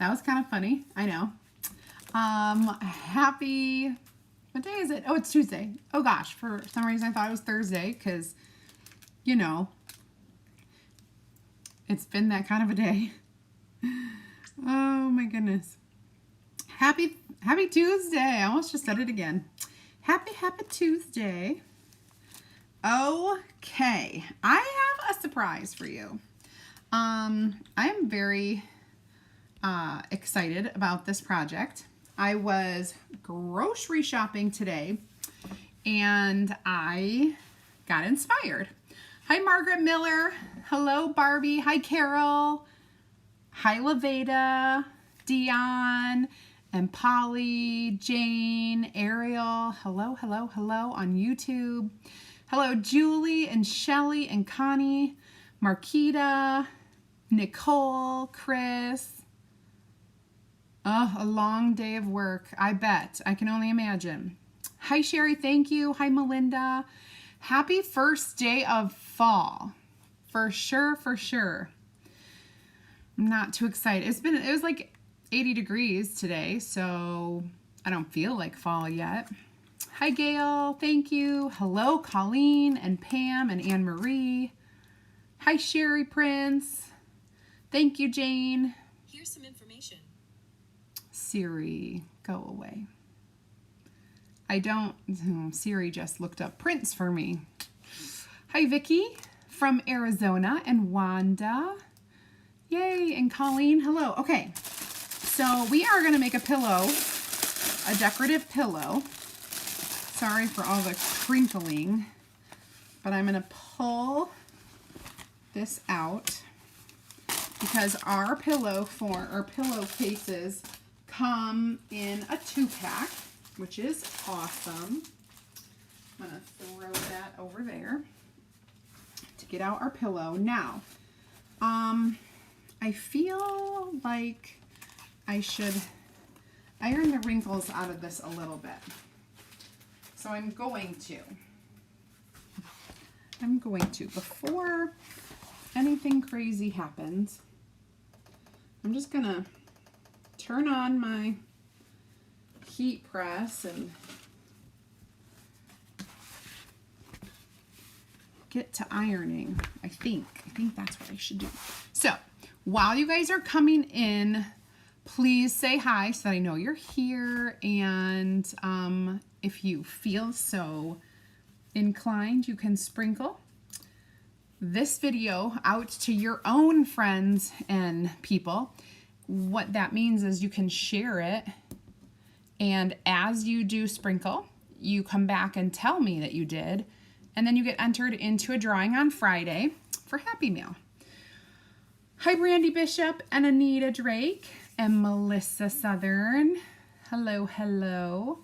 That was kind of funny. I know. Happy, what day is it? Oh, it's Tuesday. Oh gosh, for some reason I thought it was Thursday because, you know, it's been that kind of a day. Oh my goodness. Happy Tuesday. I almost just said it again. Happy Tuesday. Okay, I have a surprise for you. I am very excited about this project. I was grocery shopping today and I got inspired. Hi, Margaret Miller. Hello, Barbie. Hi, Carol. Hi, Laveda, Dion, and Polly, Jane, Ariel. Hello, hello, hello on YouTube. Hello, Julie and Shelly and Connie, Marquita, Nicole, Chris. Oh, a long day of work. I bet. I can only imagine. Hi, Sherry. Thank you. Hi, Melinda. Happy first day of fall. For sure, for sure. I'm not too excited. It was like 80 degrees today, so I don't feel like fall yet. Hi, Gail. Thank you. Hello, Colleen and Pam and Anne Marie. Hi, Sherry Prince. Thank you, Jane. Here's some information. Siri, go away. Siri just looked up Prince for me. Hi, Vicky from Arizona and Wanda. Yay, and Colleen, hello. Okay, so we are gonna make a pillow, a decorative pillow. Sorry for all the crinkling, but I'm gonna pull this out because our pillowcases come in a 2-pack, which is awesome. I'm gonna throw that over there to get out our pillow. Now, I feel like I should iron the wrinkles out of this a little bit. So I'm going to. Before anything crazy happens, I'm just gonna turn on my heat press and get to ironing. I think that's what I should do. So while you guys are coming in, please say hi so that I know you're here. And if you feel so inclined, you can sprinkle this video out to your own friends and people. What that means is you can share it, and as you do sprinkle, you come back and tell me that you did, and then you get entered into a drawing on Friday for Happy Mail. Hi, Brandy Bishop and Anita Drake and Melissa Southern. Hello, hello.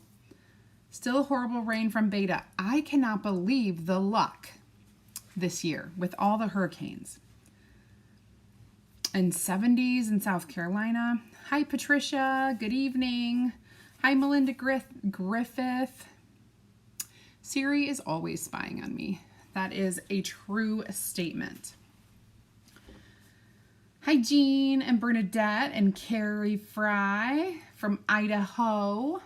Still horrible rain from Beta. I cannot believe the luck this year with all the hurricanes. And 70s in South Carolina. Hi, Patricia. Good evening. Hi, Melinda Griffith. Siri is always spying on me. That is a true statement. Hi, Jean and Bernadette and Carrie Fry from Idaho.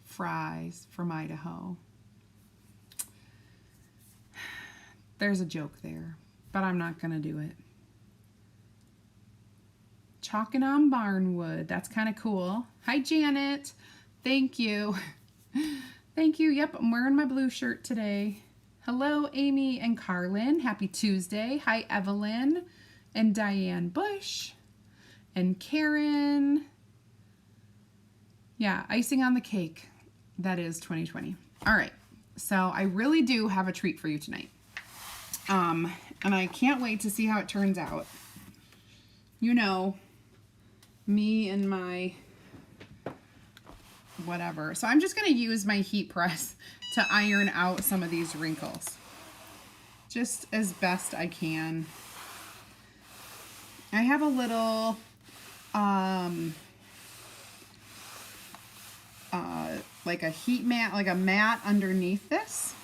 Fries from Idaho. There's a joke there, but I'm not going to do it. Chalking on Barnwood. That's kind of cool. Hi, Janet. Thank you. Thank you. Yep, I'm wearing my blue shirt today. Hello, Amy and Carlin. Happy Tuesday. Hi, Evelyn and Diane Bush and Karen. Yeah, icing on the cake. That is 2020. All right, so I really do have a treat for you tonight. And I can't wait to see how it turns out. You know, me and my whatever. So I'm just going to use my heat press to iron out some of these wrinkles. Just as best I can. I have a little like a heat mat, like a mat underneath this.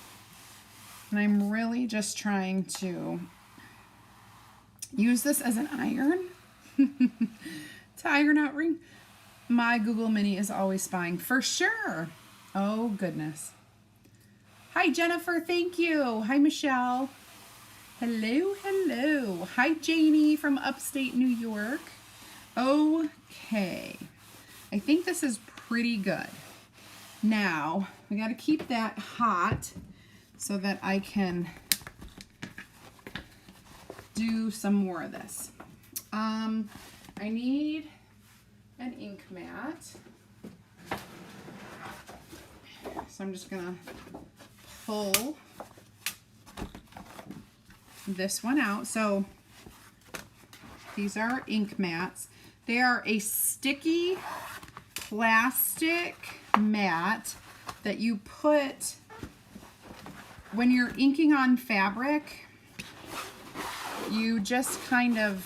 And I'm really just trying to use this as an iron to Tiger nut ring. My Google Mini is always spying for sure. Oh goodness. Hi Jennifer, thank you. Hi Michelle. Hello, hello. Hi Janie from upstate New York. Okay. I think this is pretty good. Now, we got to keep that hot so that I can do some more of this. I need an ink mat. So I'm just gonna pull this one out. So these are ink mats. They are a sticky plastic mat that you put when you're inking on fabric. You just kind of,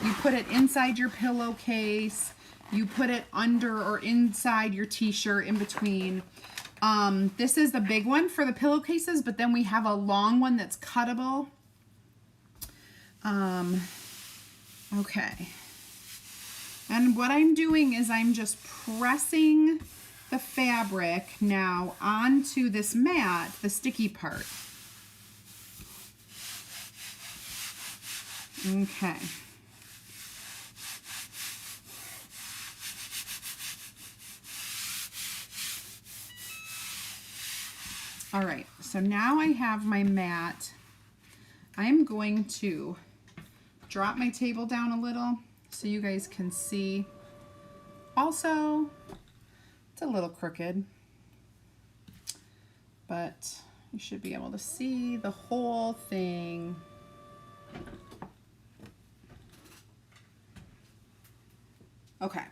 you put it inside your pillowcase, you put it under or inside your t-shirt in between. This is the big one for the pillowcases, but then we have a long one that's cuttable. Okay. And what I'm doing is I'm just pressing the fabric now onto this mat, the sticky part. Okay. All right, so now I have my mat. I'm going to drop my table down a little so you guys can see. Also, it's a little crooked, but you should be able to see the whole thing. Okay.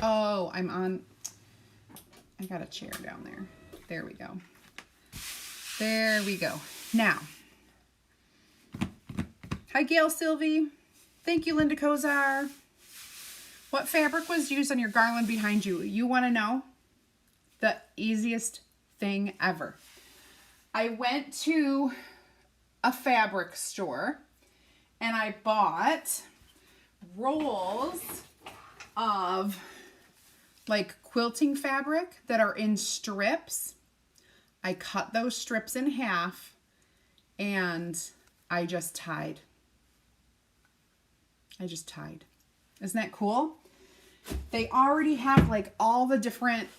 Oh, I got a chair down there. There we go. There we go. Now, hi Gail Sylvie. Thank you, Linda Kozar. What fabric was used on your garland behind you? You want to know? The easiest thing ever. I went to a fabric store and I bought rolls of like quilting fabric that are in strips. I cut those strips in half and I just tied. Isn't that cool? They already have like all the different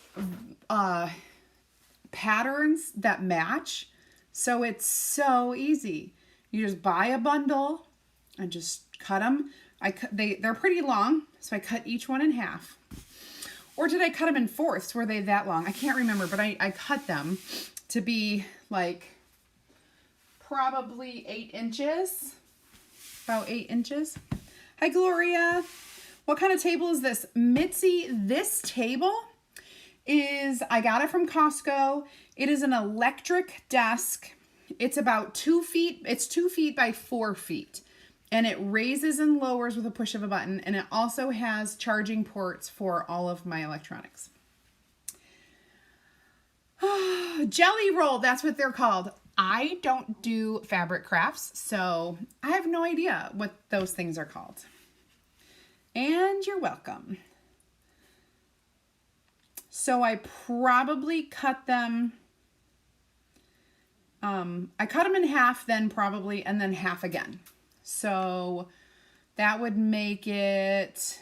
patterns that match. So it's so easy. You just buy a bundle and just cut them. They're pretty long, so I cut each one in half. Or did I cut them in fourths? Were they that long? I can't remember, but I cut them to be like probably 8 inches. About 8 inches. Hi, Gloria. What kind of table is this? Mitzi, this table is, I got it from Costco. It is an electric desk. It's about 2 feet. It's 2 feet by 4 feet. And it raises and lowers with a push of a button. And it also has charging ports for all of my electronics. Jelly roll, that's what they're called. I don't do fabric crafts, so I have no idea what those things are called. And you're welcome. So I probably cut them, I cut them in half then probably, and then half again. So that would make it,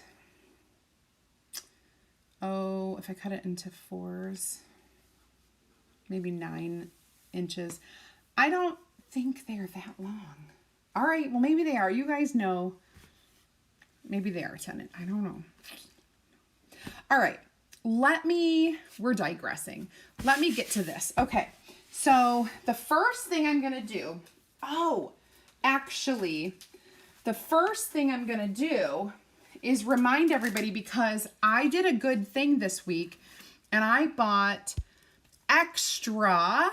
oh, if I cut it into fours, maybe 9 inches. I don't think they're that long. All right, well, maybe they are. You guys know. Maybe they are 10. I don't know. All right, we're digressing. Let me get to this. Okay, so the first thing I'm going to do, actually, the first thing I'm going to do is remind everybody, because I did a good thing this week and I bought extra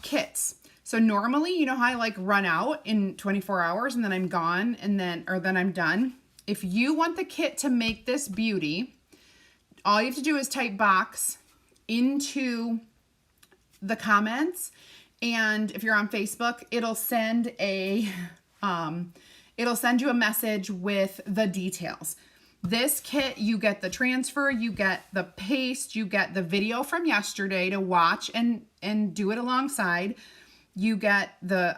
kits. So normally, you know how I like run out in 24 hours and then I'm gone and then I'm done. If you want the kit to make this beauty, all you have to do is type box into the comments. And if you're on Facebook, it'll send a It'll send you a message with the details. This kit, you get the transfer, you get the paste, you get the video from yesterday to watch and do it alongside. You get the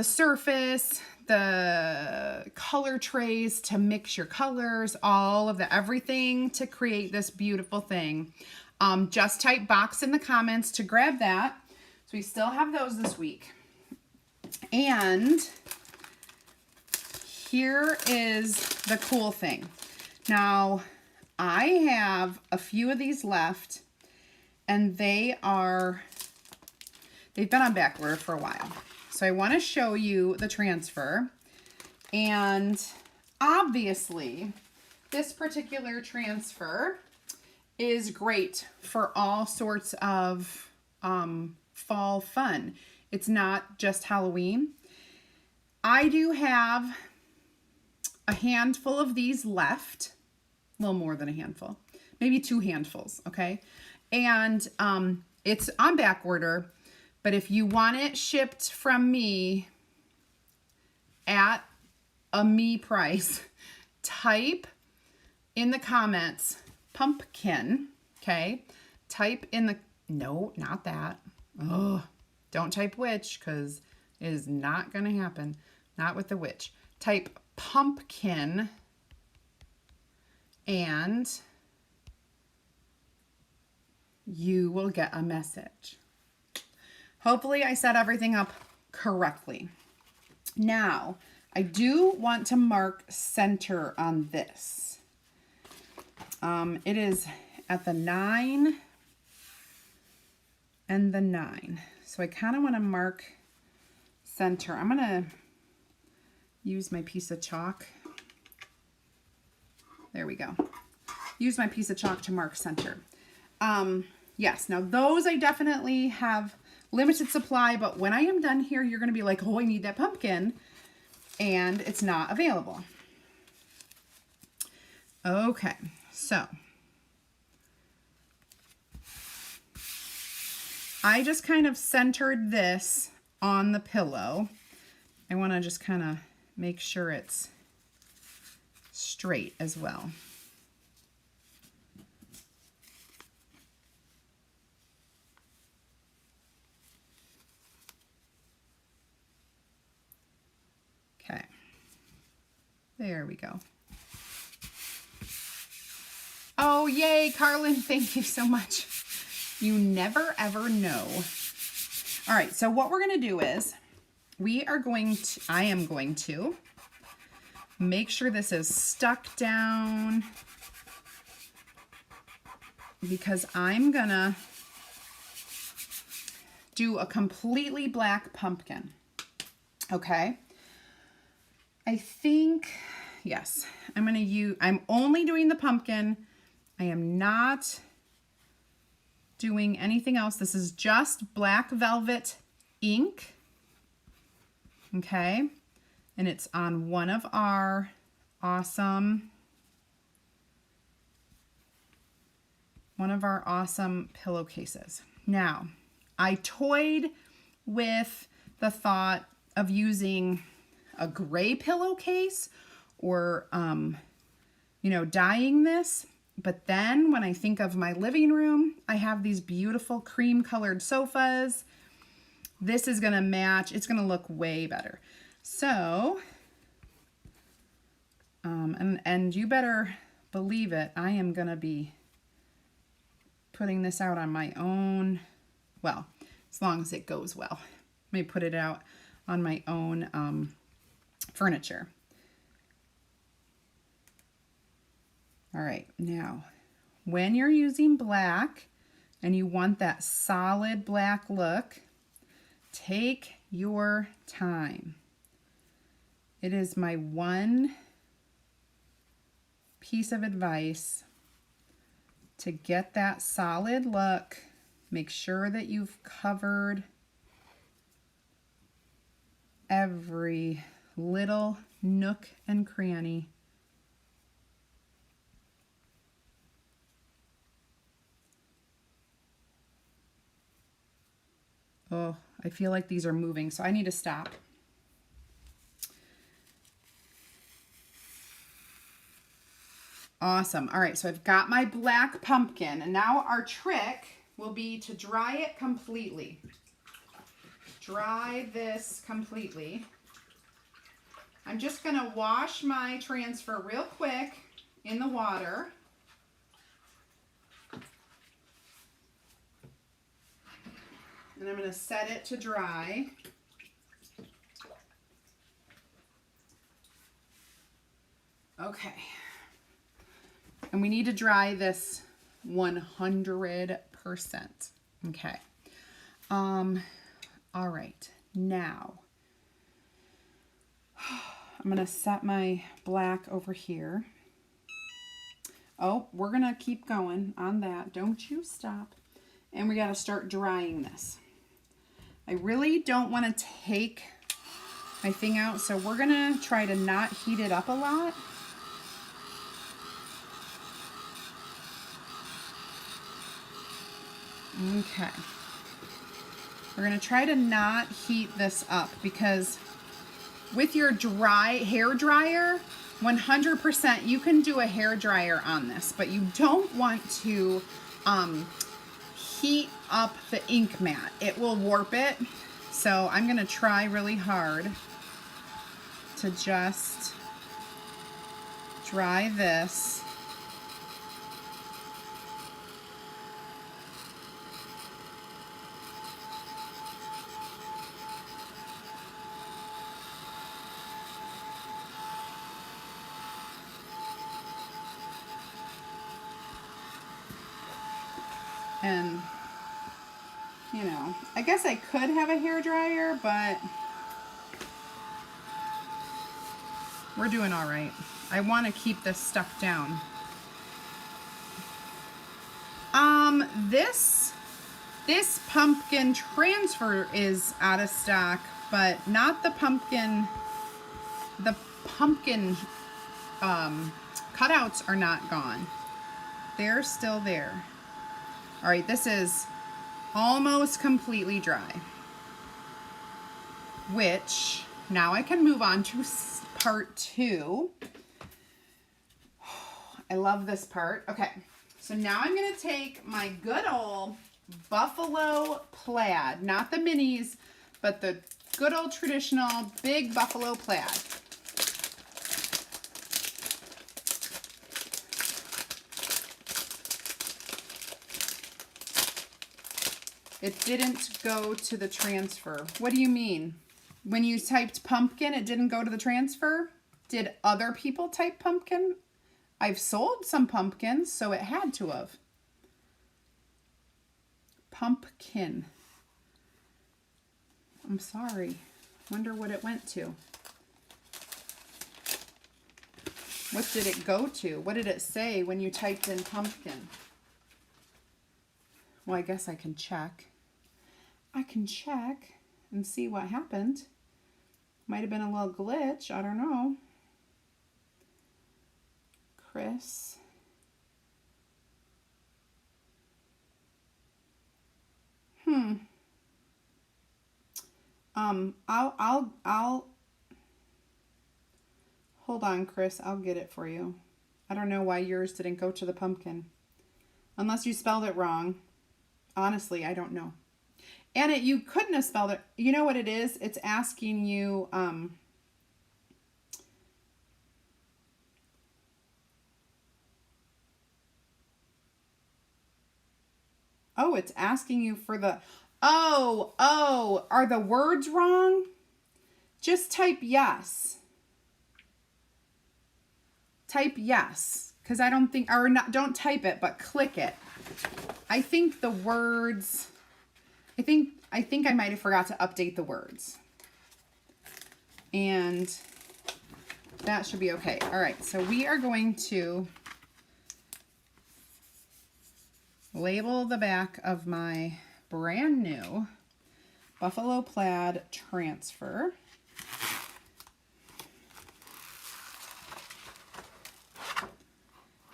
surface, the color trays to mix your colors, all of the everything to create this beautiful thing. Just type box in the comments to grab that. So we still have those this week. And here is the cool thing. Now, I have a few of these left, and they've been on back order for a while. So I want to show you the transfer. And obviously, this particular transfer is great for all sorts of fall fun. It's not just Halloween. I do have a handful of these left, a little more than a handful, maybe 2 handfuls, okay? And it's on back order, but if you want it shipped from me at a me price, type in the comments pumpkin, okay? Type in the, no, not that. Oh, don't type witch, because it is not going to happen. Not with the witch. Type pumpkin and you will get a message. Hopefully I set everything up correctly. Now, I do want to mark center on this. It is at the 9 and the 9. So I kind of want to mark center. I'm going to use my piece of chalk. There we go. Use my piece of chalk to mark center. Yes, now those I definitely have limited supply, but when I am done here, you're going to be like, oh, I need that pumpkin, and it's not available. Okay, so I just kind of centered this on the pillow. I want to just kind of make sure it's straight as well. Okay, there we go. Oh, yay, Carlin, thank you so much. You never ever know. All right, so what we're going to do is I am going to make sure this is stuck down, because I'm going to do a completely black pumpkin. Okay? I think, yes, I'm only doing the pumpkin. I am not doing anything else. This is just black velvet ink. Okay. And it's on one of our awesome pillowcases. Now, I toyed with the thought of using a gray pillowcase or, dyeing this. But then when I think of my living room, I have these beautiful cream colored sofas. This is going to match. It's going to look way better. So, and you better believe it, I am going to be putting this out on my own, well, as long as it goes well. Let me put it out on my own furniture. All right, now, when you're using black and you want that solid black look, take your time. It is my one piece of advice to get that solid look. Make sure that you've covered every little nook and cranny. Oh, I feel like these are moving, so I need to stop. Awesome. All right, so I've got my black pumpkin, and now our trick will be to dry it completely. Dry this completely. I'm just gonna wash my transfer real quick in the water. And I'm gonna set it to dry. Okay. And we need to dry this 100%. Okay. All right. Now, I'm going to set my black over here. Oh, we're going to keep going on that. Don't you stop. And we got to start drying this. I really don't want to take my thing out, so we're going to try to not heat it up a lot. Okay. We're going to try to not heat this up because with your hair dryer, 100% you can do a hair dryer on this, but you don't want to heat up the ink mat. It will warp it. So I'm going to try really hard to just dry this. And, you know, I guess I could have a hair dryer, but we're doing all right. I want to keep this stuck down. This pumpkin transfer is out of stock, but not the pumpkin. The pumpkin cutouts are not gone. They're still there. All right, this is almost completely dry, which now I can move on to part 2. I love this part. Okay, so now I'm gonna take my good old buffalo plaid, not the minis, but the good old traditional big buffalo plaid. It didn't go to the transfer. What do you mean? When you typed pumpkin, it didn't go to the transfer? Did other people type pumpkin? I've sold some pumpkins, so it had to have. Pumpkin. I'm sorry. Wonder what it went to. What did it go to? What did it say when you typed in pumpkin? Well, I guess I can check. I can check and see what happened. Might have been a little glitch. I don't know. Chris. I'll hold on, Chris. I'll get it for you. I don't know why yours didn't go to the pumpkin. Unless you spelled it wrong. Honestly, I don't know. And you couldn't have spelled it. You know what it is? It's asking you, oh, it's asking you for the, oh, are the words wrong? Just type yes. Type yes. Because I don't think, or not, don't type it, but click it. I think the words, I think I might have forgot to update the words. And that should be okay. All right, so we are going to label the back of my brand new Buffalo Plaid transfer.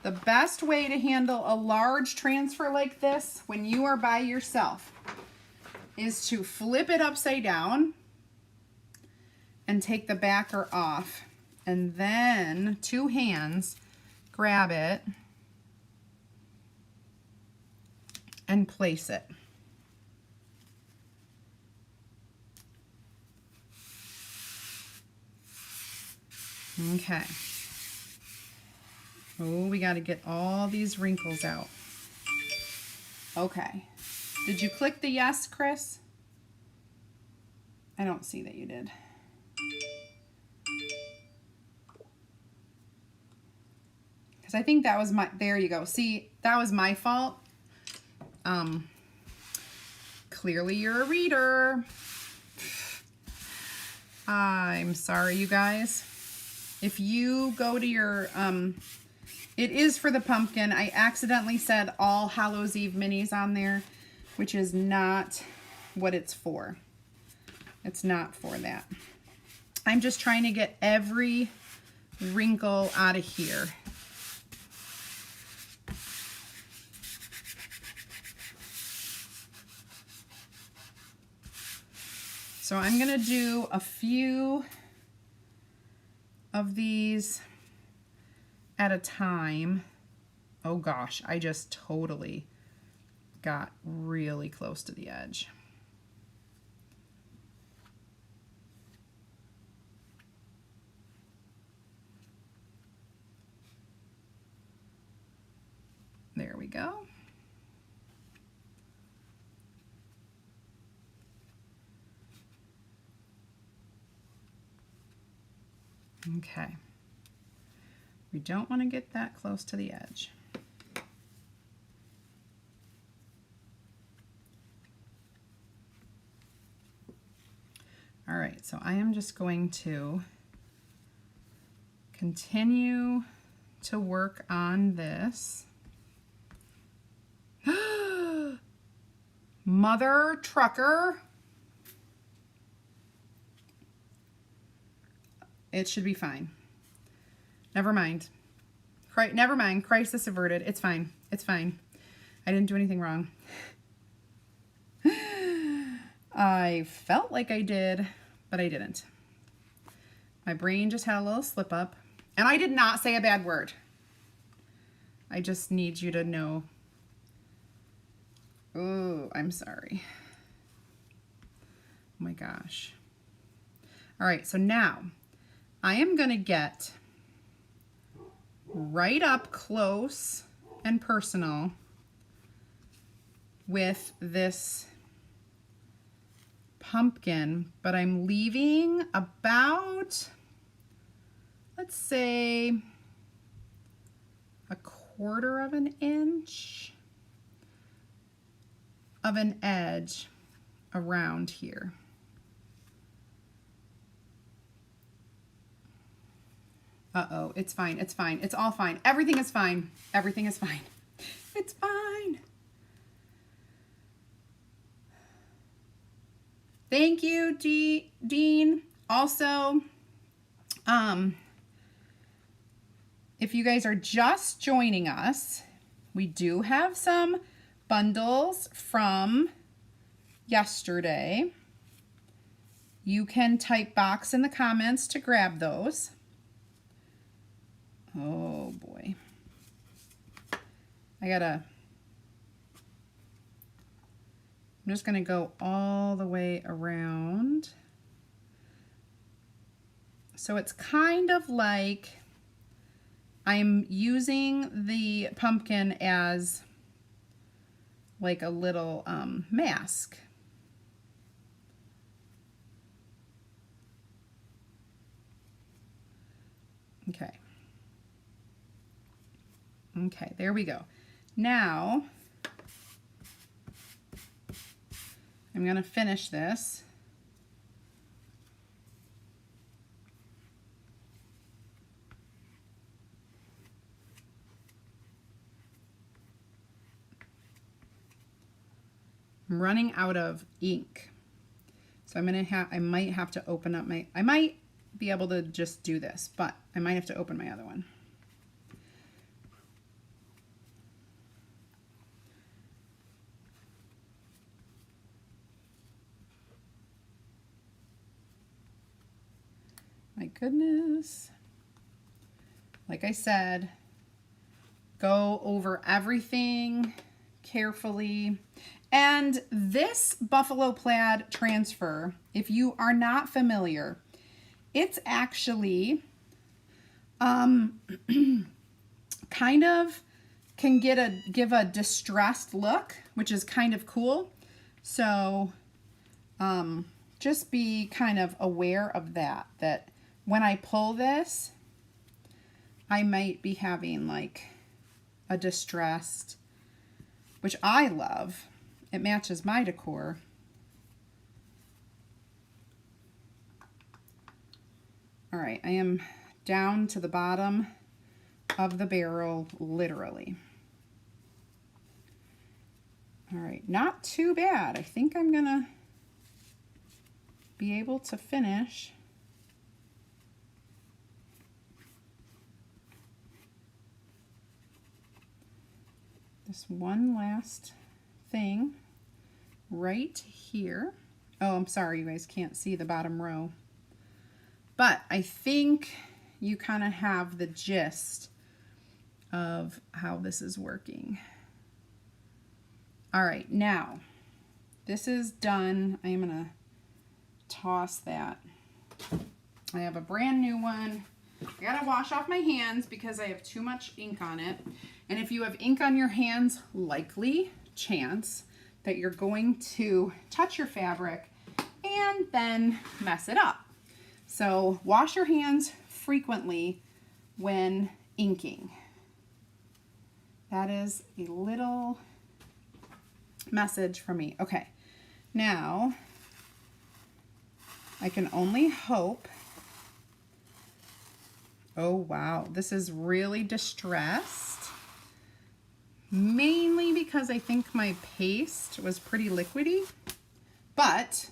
The best way to handle a large transfer like this when you are by yourself is to flip it upside down and take the backer off, and then 2 hands grab it and place it. Okay. Oh, we got to get all these wrinkles out. Okay. Did you click the yes, Chris? I don't see that you did. Because I think that was my, there you go. See, that was my fault. Clearly you're a reader. I'm sorry, you guys. If you go to your, it is for the pumpkin. I accidentally said All Hallows Eve minis on there, which is not what it's for. It's not for that. I'm just trying to get every wrinkle out of here. So I'm gonna do a few of these at a time. Oh gosh, I just totally got really close to the edge. There we go. Okay. We don't want to get that close to the edge. All right, so I am just going to continue to work on this. Mother trucker. It should be fine. Never mind. Never mind. Crisis averted. It's fine. It's fine. I didn't do anything wrong. I felt like I did, but I didn't. My brain just had a little slip up. And I did not say a bad word. I just need you to know. Oh, I'm sorry. Oh my gosh. All right, so now I am going to get right up close and personal with this pumpkin, but I'm leaving about, let's say, 1/4 of an inch of an edge around here. Uh-oh, it's fine, it's fine, it's all fine. Everything is fine, everything is fine. It's fine. Thank you, Dean. Also, if you guys are just joining us, we do have some bundles from yesterday. You can type box in the comments to grab those. Oh boy. I'm just going to go all the way around. So it's kind of like I'm using the pumpkin as like a little mask. Okay. Okay, there we go. Now, I'm going to finish this. I'm running out of ink. So I might have to open up I might be able to just do this, but I might have to open my other one. My goodness. Like I said, go over everything carefully. And this buffalo plaid transfer, if you are not familiar, it's actually kind of can give a distressed look, which is kind of cool. So just be kind of aware of that when I pull this, I might be having like a distressed, which I love. It matches my decor. All right, I am down to the bottom of the barrel, literally. All right, not too bad. I think I'm gonna be able to finish. This one last thing right here. Oh, I'm sorry, you guys can't see the bottom row. But I think you kind of have the gist of how this is working. All right, now this is done. I'm gonna toss that. I have a brand new one. I gotta wash off my hands because I have too much ink on it. And if you have ink on your hands, likely chance that you're going to touch your fabric and then mess it up. So wash your hands frequently when inking. That is a little message from me. Okay, now I can only hope. Oh wow, this is really distressed. Mainly because I think my paste was pretty liquidy, but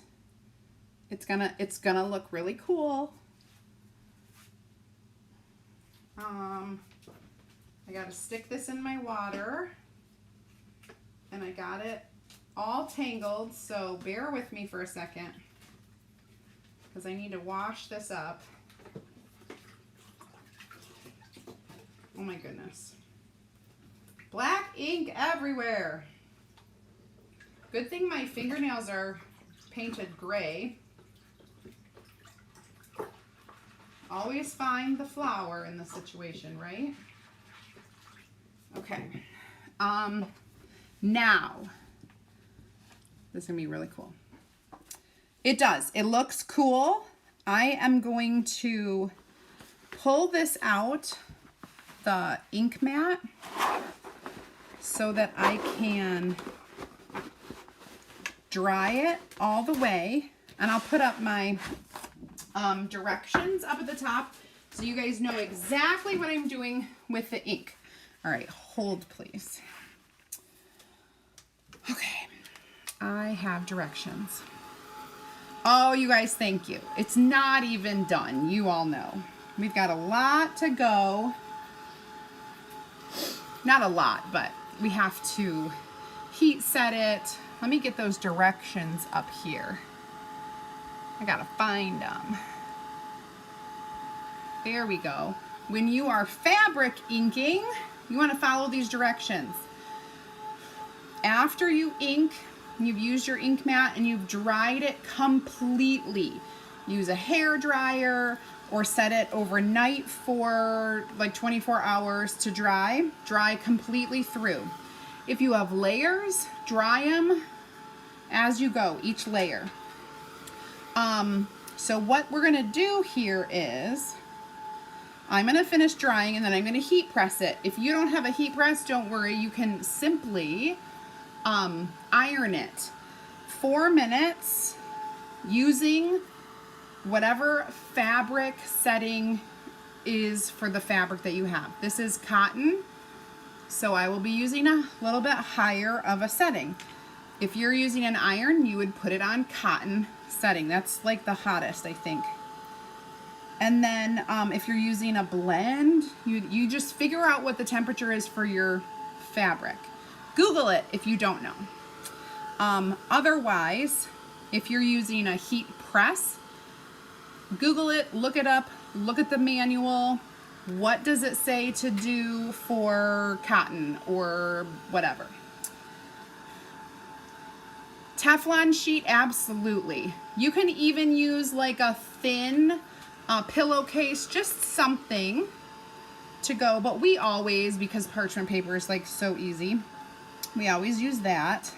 it's gonna look really cool. I gotta stick this in my water, and I got it all tangled, so bear with me for a second because I need to wash this up. Oh my goodness. Black ink everywhere. Good thing my fingernails are painted gray. Always find the flower in the situation, right? Okay. Now, this is gonna be really cool. It does. It looks cool. I am going to pull this out, the ink mat, so that I can dry it all the way. And I'll put up my directions up at the top so you guys know exactly what I'm doing with the ink. All right, hold please. Okay, I have directions. Oh, you guys, thank you. It's not even done. You all know. We've got a lot to go. Not a lot, but we have to heat set it. Let me get those directions up here. I gotta find them. There we go. When you are fabric inking, you want to follow these directions. After you ink, you've used your ink mat and you've dried it completely. Use a hair dryer or set it overnight for like 24 hours to dry. Dry completely through. If you have layers, dry them as you go, each layer. So what we're gonna do here is, I'm gonna finish drying and then I'm gonna heat press it. If you don't have a heat press, don't worry, you can simply iron it 4 minutes using whatever fabric setting is for the fabric that you have. This is cotton, so I will be using a little bit higher of a setting. If you're using an iron, you would put it on cotton setting. That's like the hottest, I think. And then if you're using a blend, you just figure out what the temperature is for your fabric. Google it if you don't know. Otherwise, if you're using a heat press, Google it, look it up, look at the manual. What does it say to do for cotton or whatever? Teflon sheet, absolutely. You can even use like a thin pillowcase, just something to go, but we always, because parchment paper is like so easy, we always use that.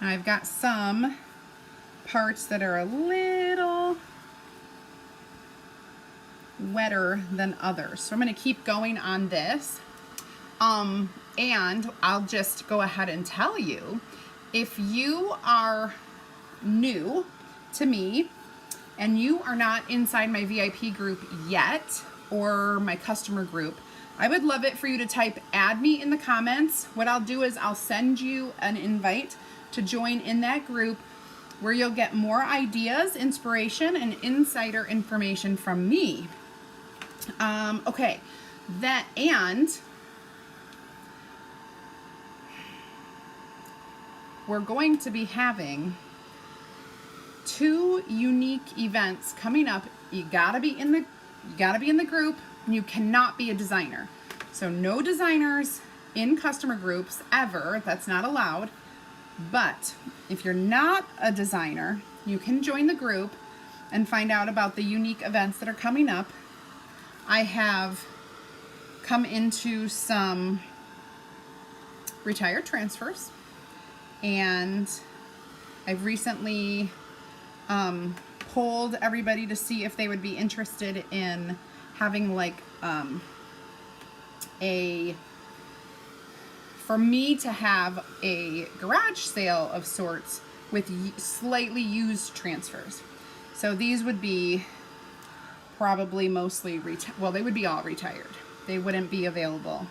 I've got some parts that are a little wetter than others, so I'm going to keep going on this. And I'll just go ahead and tell you, if you are new to me and you are not inside my VIP group yet, or my customer group, I would love it for you to type add me in the comments. What I'll do is I'll send you an invite to join in that group, where you'll get more ideas, inspiration, and insider information from me. Okay, and we're going to be having 2 unique events coming up. You gotta be in the group, and you cannot be a designer. So no designers in customer groups ever. That's not allowed. But if you're not a designer, you can join the group and find out about the unique events that are coming up. I have come into some retired transfers, and I've recently polled everybody to see if they would be interested in having like for me to have a garage sale of sorts with slightly used transfers. So these would be probably mostly well, they would be all retired. They wouldn't be available.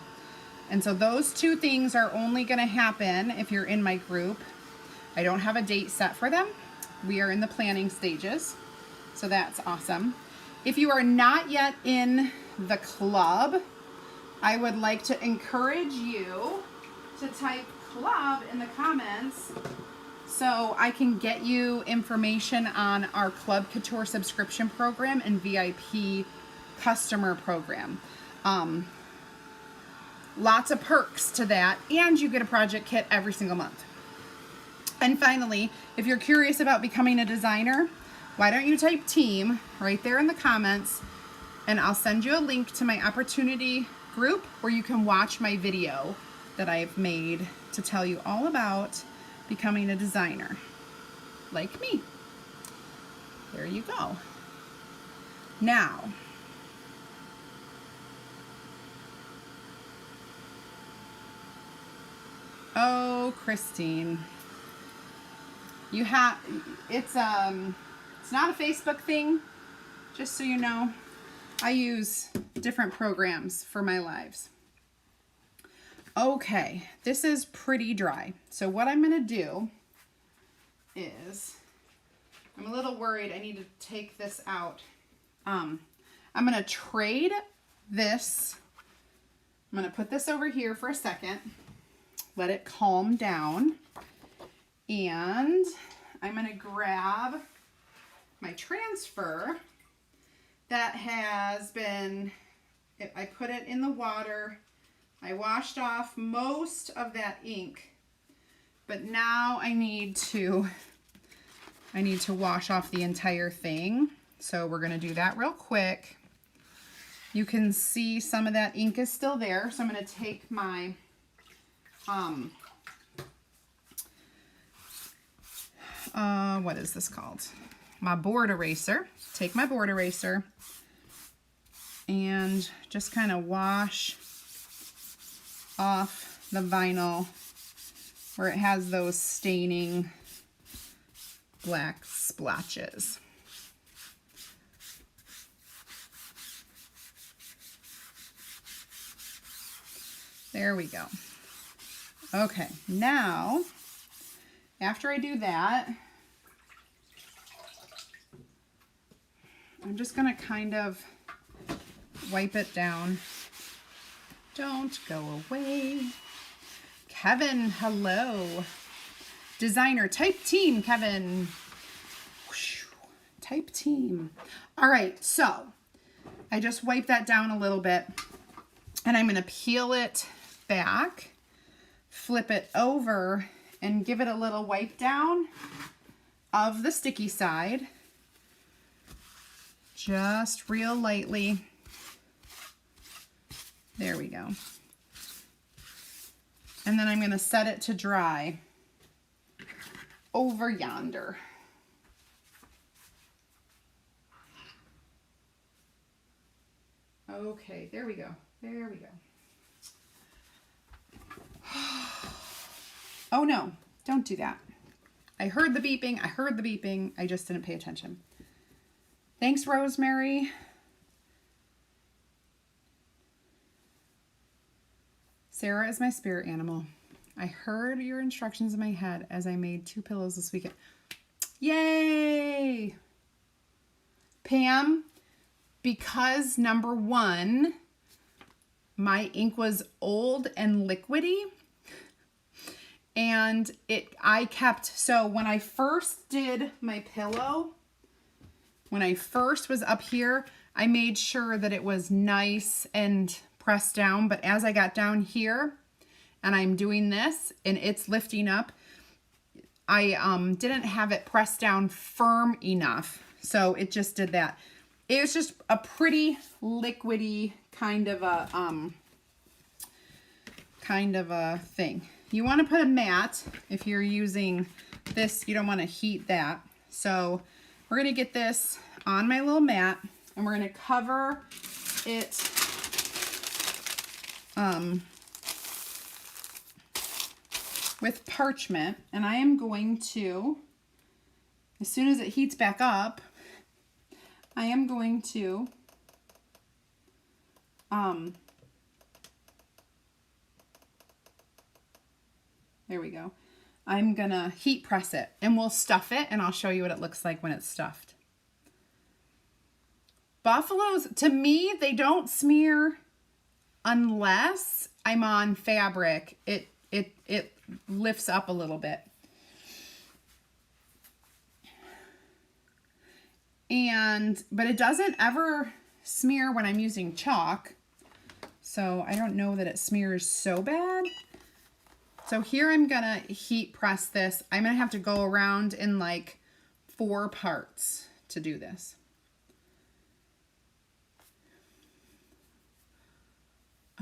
And so those 2 things are only going to happen if you're in my group. I don't have a date set for them. We are in the planning stages, so that's awesome. If you are not yet in the club, I would like to encourage you to type club in the comments so I can get you information on our Club Couture subscription program and VIP customer program. Lots of perks to that, and you get a project kit every single month. And finally, if you're curious about becoming a designer, why don't you type team right there in the comments, and I'll send you a link to my opportunity group where you can watch my video that I've made to tell you all about becoming a designer like me. There you go. Now, oh, Christine, you have, it's not a Facebook thing, just so you know. I use different programs for my lives. Okay, this is pretty dry. So what I'm going to do is, I'm a little worried I need to take this out. I'm going to trade this. I'm going to put this over here for a second, let it calm down, and I'm going to grab my transfer that has been, I put it in the water. I washed off most of that ink, but now I need to wash off the entire thing. So we're going to do that real quick. You can see some of that ink is still there. So I'm going to take my what is this called? My board eraser. Take my board eraser and just kind of wash off the vinyl where it has those staining black splotches. There we go. Okay, now after I do that, I'm just going to kind of wipe it down. Don't go away. Kevin, hello. Designer, type team, Kevin. type team. All right, so I just wiped that down a little bit, and I'm gonna peel it back, flip it over, and give it a little wipe down of the sticky side, just real lightly. There we go. And then I'm gonna set it to dry over yonder. Okay, there we go. There we go. Oh no, don't do that. I heard the beeping. I heard the beeping. I just didn't pay attention. Thanks, Rosemary. Sarah is my spirit animal. I heard your instructions in my head as I made 2 pillows this weekend. Yay! Pam, because number 1, my ink was old and liquidy, and so when I first did my pillow, when I first was up here, I made sure that it was nice and pressed down, but as I got down here and I'm doing this and it's lifting up, I didn't have it pressed down firm enough, so it just did that. It was just a pretty liquidy kind of a thing. You want to put a mat. If you're using this, you don't want to heat that. So we're going to get this on my little mat, and we're going to cover it with parchment. And I am going to, as soon as it heats back up, I am going to there we go. I'm gonna heat press it, and we'll stuff it, and I'll show you what it looks like when it's stuffed. Buffaloes, to me, they don't smear unless I'm on fabric. It lifts up a little bit. But it doesn't ever smear when I'm using chalk. So I don't know that it smears so bad. So here I'm gonna heat press this. I'm gonna have to go around in like 4 parts to do this.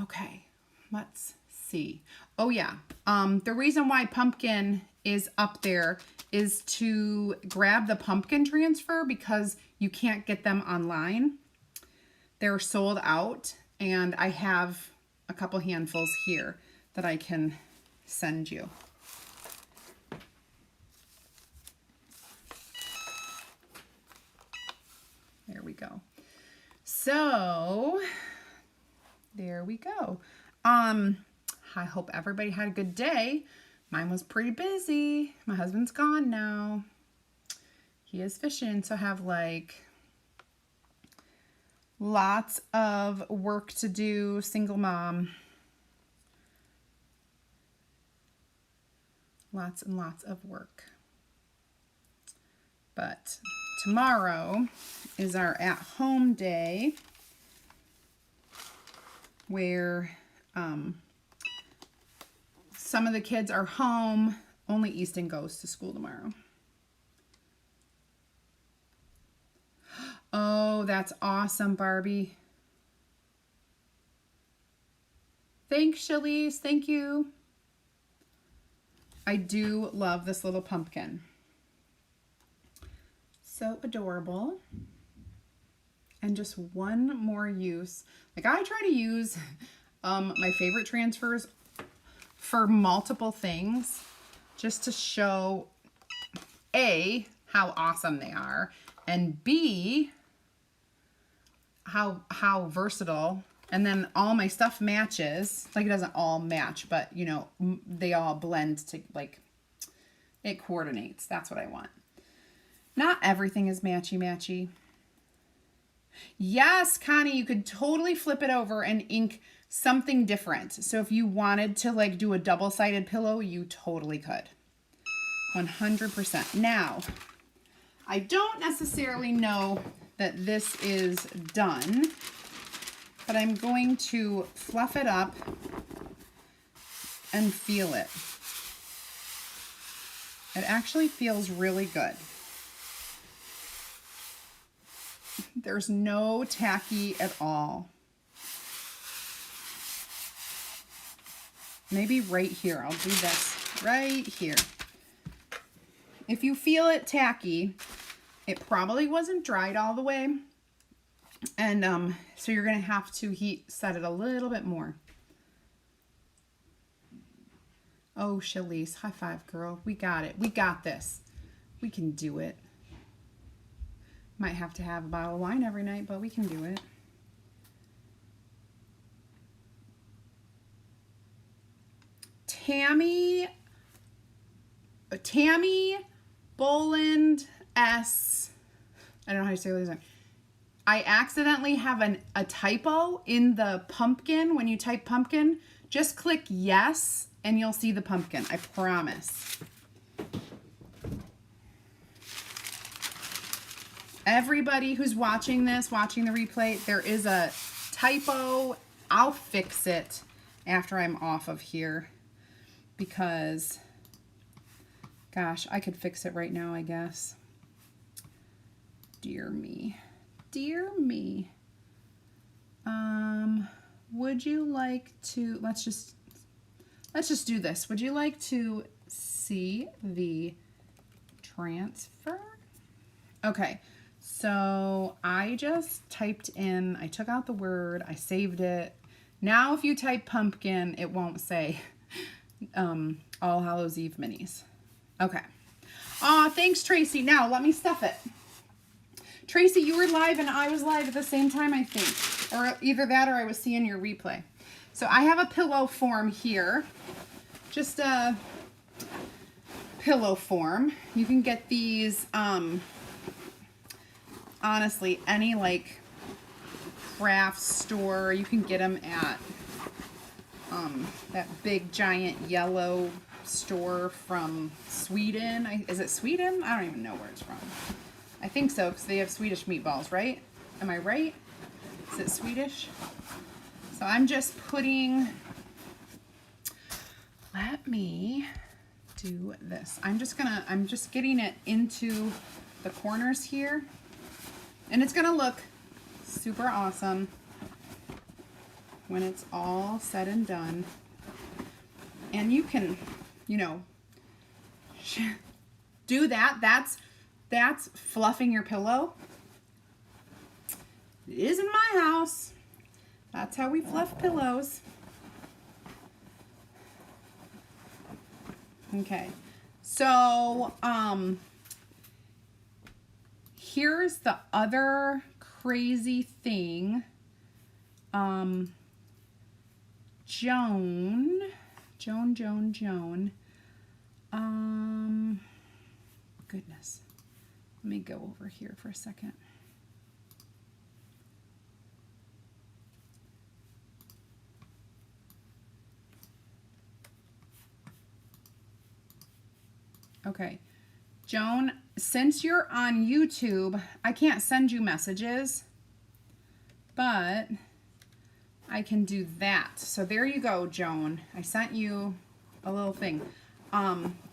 Okay, let's see. Oh yeah, the reason why pumpkin is up there is to grab the pumpkin transfer, because you can't get them online. They're sold out, and I have a couple handfuls here that I can send you. There we go. So there we go. I hope everybody had a good day. Mine was pretty busy. My husband's gone now. He is fishing, so I have like lots of work to do, single mom. Lots and lots of work. But tomorrow is our at-home day where some of the kids are home. Only Easton goes to school tomorrow. Oh, that's awesome, Barbie. Thanks, Shalise. Thank you. I do love this little pumpkin. So adorable. And just one more use. Like, I try to use my favorite transfers for multiple things, just to show A, how awesome they are, and B, how versatile. And then all my stuff matches. Like, it doesn't all match, but you know, they all blend to, like, it coordinates. That's what I want. Not everything is matchy-matchy. Yes, Connie, you could totally flip it over and ink something different. So if you wanted to like do a double-sided pillow, you totally could. 100%. Now, I don't necessarily know that this is done, but I'm going to fluff it up and feel it. It actually feels really good. There's no tacky at all. Maybe right here. I'll do this right here. If you feel it tacky, it probably wasn't dried all the way. And so you're going to have to set it a little bit more. Oh, Shalise, high five, girl. We got it. We got this. We can do it. Might have to have a bottle of wine every night, but we can do it. Tammy Boland S. I don't know how to say his name. I accidentally have a typo in the pumpkin. When you type pumpkin, just click yes and you'll see the pumpkin. I promise. Everybody who's watching this, watching the replay, there is a typo. I'll fix it after I'm off of here because, gosh, I could fix it right now, I guess. Dear me. Dear me. Would you like to, let's just do this. Would you like to see the transfer? Okay. So I just typed in, I took out the word, I saved it. Now if you type pumpkin, it won't say All Hallows Eve minis. Okay. Aw, thanks, Tracy. Now let me stuff it. Tracy, you were live and I was live at the same time, I think. Or either that or I was seeing your replay. So I have a pillow form here. Just a pillow form. You can get these, honestly, any like craft store. You can get them at that big giant yellow store from Sweden. Is it Sweden? I don't even know where it's from. I think so, because they have Swedish meatballs, right? Am I right? Is it Swedish? So I'm just putting, let me do this. I'm just getting it into the corners here. And it's gonna look super awesome when it's all said and done. And you can, you know, do that. That's fluffing your pillow. It is in my house. That's how we fluff pillows. Okay. So, here's the other crazy thing. Joan. Goodness. Let me go over here for a second. Okay. Joan, since you're on YouTube, I can't send you messages, but I can do that. So there you go, Joan. I sent you a little thing.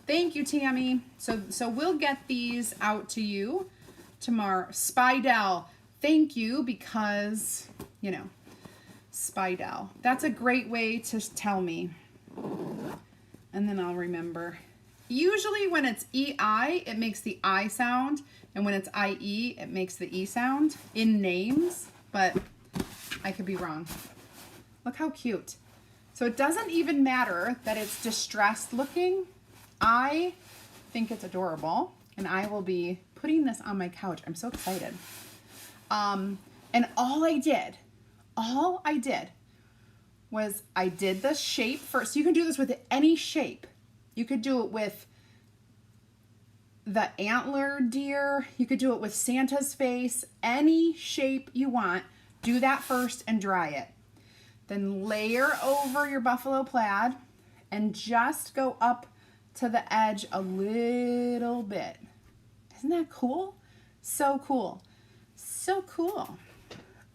Thank you, Tammy. So we'll get these out to you tomorrow. Spidell, thank you, because, you know, Spidell. That's a great way to tell me. And then I'll remember. Usually when it's EI, it makes the I sound. And when it's IE, it makes the E sound in names. But I could be wrong. Look how cute. So it doesn't even matter that it's distressed looking. I think it's adorable. And I will be putting this on my couch. I'm so excited. And all I did was I did the shape first. So you can do this with any shape. You could do it with the antler deer. You could do it with Santa's face. Any shape you want. Do that first and dry it. Then layer over your buffalo plaid and just go up to the edge a little bit. Isn't that cool? So cool. So cool.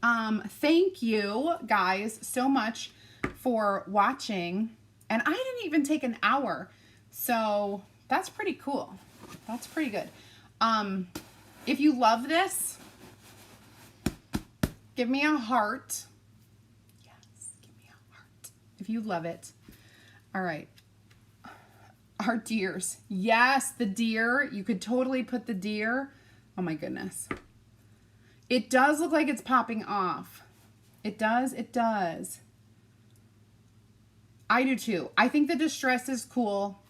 Thank you guys so much for watching. And I didn't even take an hour. So that's pretty cool. That's pretty good. If you love this, give me a heart. Yes, give me a heart. If you love it. All right. Our deers. Yes, the deer. You could totally put the deer. Oh my goodness. It does look like it's popping off. It does. It does. I do too. I think the distress is cool.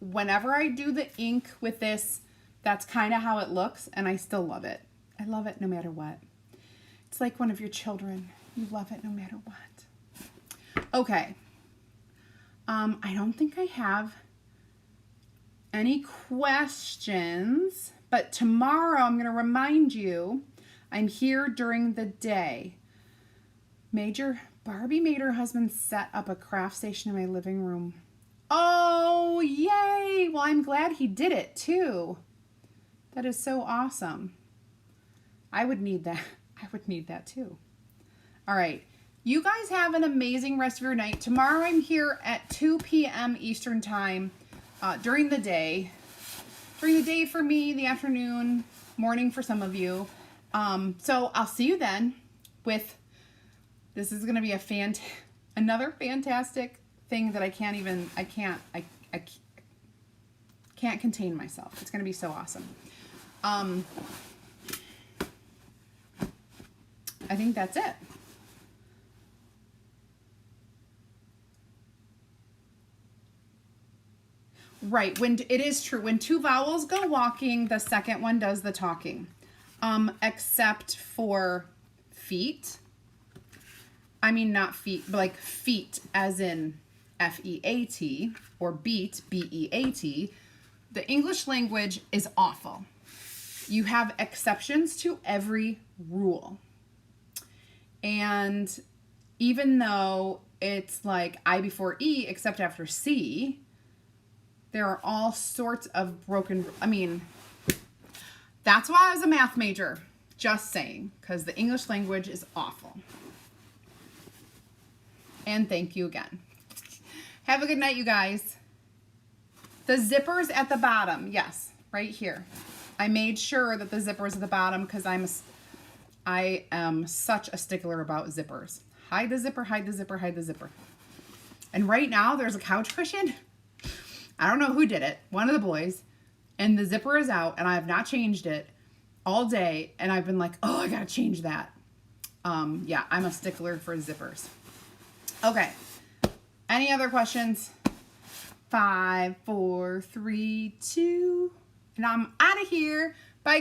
Whenever I do the ink with this, that's kind of how it looks, and I still love it. I love it no matter what. It's like one of your children. You love it no matter what. Okay. I don't think I have any questions, but tomorrow I'm going to remind you I'm here during the day. Barbie made her husband set up a craft station in my living room. Oh, yay! Well, I'm glad he did it too. That is so awesome. I would need that. I would need that too. All right. You guys have an amazing rest of your night. Tomorrow I'm here at 2 p.m. Eastern time during the day. During the day for me, the afternoon, morning for some of you. So I'll see you then with, this is going to be another fantastic thing that I can't contain myself. It's going to be so awesome. I think that's it. Right, it is true. When two vowels go walking, the second one does the talking. Except for feet. I mean, not feet, but like feet as in F-E-A-T, or beat, B-E-A-T. The English language is awful. You have exceptions to every rule. And even though it's like I before E except after C, there are all sorts of broken, I mean, that's why I was a math major. Just saying, because the English language is awful. And thank you again. Have a good night, you guys. The zipper's at the bottom. Yes, right here. I made sure that the zipper's at the bottom because I am such a stickler about zippers. Hide the zipper, hide the zipper, hide the zipper. And right now there's a couch cushion. I don't know who did it. One of the boys. And the zipper is out and I have not changed it all day. And I've been like, oh, I got to change that. Yeah, I'm a stickler for zippers. Okay. Any other questions? 5, 4, 3, 2. And I'm out of here.